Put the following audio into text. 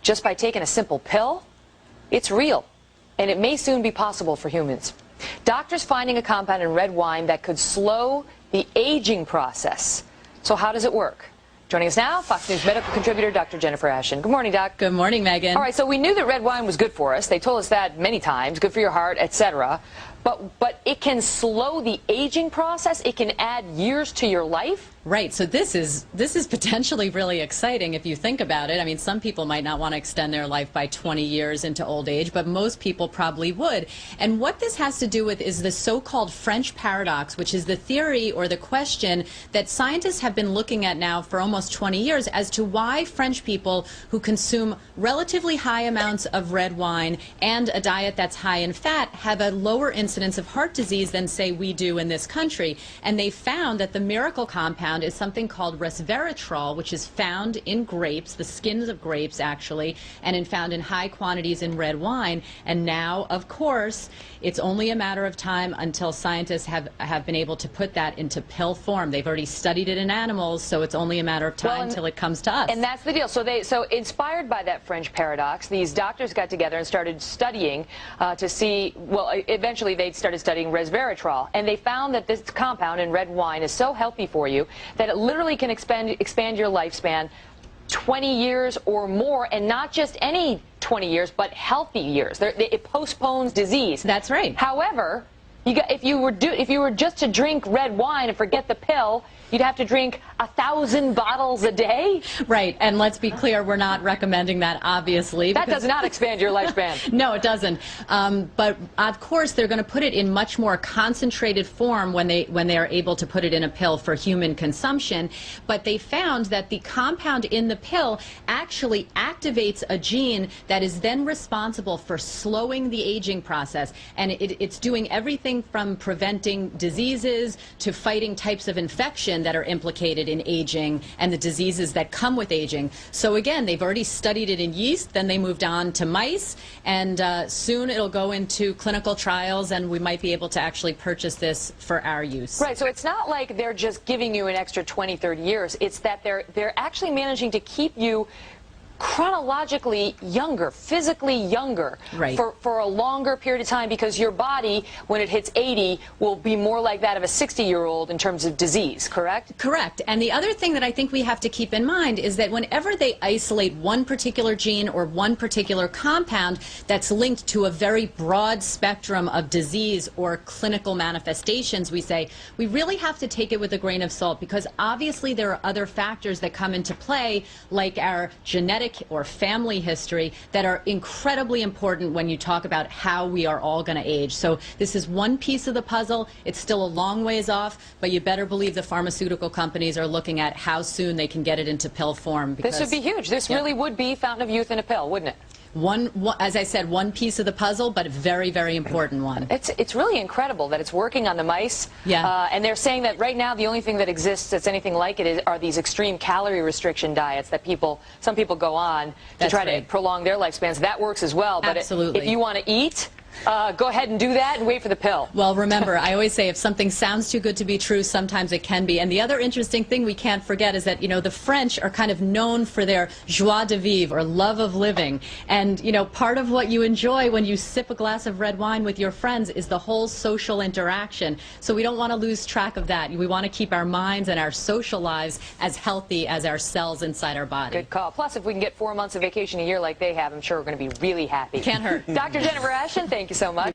just by taking a simple pill, it's real, and it may soon be possible for humans. Doctors finding a compound in red wine that could slow the aging process. So how does it work? Joining us now, Fox News medical contributor Dr. Jennifer Ashen. Good morning, Doc. Good morning, Megan. All right, so we knew that red wine was good for us. They told us that many times, good for your heart, etc. But it can slow the aging process. It can add years to your life. Right. So this is potentially really exciting if you think about it. I mean, some people might not want to extend their life by 20 years into old age, but most people probably would. And what this has to do with is the so-called French paradox, which is the theory or the question that scientists have been looking at now for almost 20 years as to why French people who consume relatively high amounts of red wine and a diet that's high in fat have a lower incidence of heart disease than, say, we do in this country. And they found that the miracle compound is something called resveratrol, which is found in grapes, the skins of grapes actually, and found in high quantities in red wine. And now, of course, it's only a matter of time until scientists have been able to put that into pill form. They've already studied it in animals, so it's only a matter of time until it comes to us. And that's the deal. So inspired by that French paradox, these doctors got together and started studying to see, well, eventually they started studying resveratrol, and they found that this compound in red wine is so healthy for you that it literally can expand your lifespan 20 years or more, and not just any 20 years, but healthy years. It postpones disease. That's right. However, if you were just to drink red wine and forget the pill, you'd have to drink 1,000 bottles a day. Right, and let's be clear, we're not recommending that, obviously. That does not expand your lifespan. No, it doesn't. But of course, they're going to put it in much more concentrated form when they are able to put it in a pill for human consumption. But they found that the compound in the pill actually activates a gene that is then responsible for slowing the aging process, and it's doing everything from preventing diseases to fighting types of infection that are implicated in aging and the diseases that come with aging. So again, they've already studied it in yeast, then they moved on to mice, and soon it'll go into clinical trials, and we might be able to actually purchase this for our use. Right, so it's not like they're just giving you an extra 20, 30 years. It's that they're actually managing to keep you chronologically younger, physically younger, right, for a longer period of time, because your body, when it hits 80, will be more like that of a 60-year-old in terms of disease, correct? Correct. And the other thing that I think we have to keep in mind is that whenever they isolate one particular gene or one particular compound that's linked to a very broad spectrum of disease or clinical manifestations, we say we really have to take it with a grain of salt, because obviously there are other factors that come into play, like our genetic or family history, that are incredibly important when you talk about how we are all going to age. So this is one piece of the puzzle. It's still a long ways off, but you better believe the pharmaceutical companies are looking at how soon they can get it into pill form. This would be huge. This really would be fountain of youth in a pill, wouldn't it? As I said, one piece of the puzzle, but a very, very important one. It's really incredible that it's working on the mice. Yeah. And they're saying that right now the only thing that exists that's anything like it are these extreme calorie restriction diets that some people go on to try to prolong their lifespans. That works as well. But absolutely. If you want to eat, go ahead and do that and wait for the pill. Well, remember, I always say if something sounds too good to be true, sometimes it can be. And the other interesting thing we can't forget is that, the French are kind of known for their joie de vivre, or love of living. And, part of what you enjoy when you sip a glass of red wine with your friends is the whole social interaction. So we don't want to lose track of that. We want to keep our minds and our social lives as healthy as our cells inside our body. Good call. Plus, if we can get 4 months of vacation a year like they have, I'm sure we're going to be really happy. Can't hurt. Dr. Jennifer Ashen, thank you so much.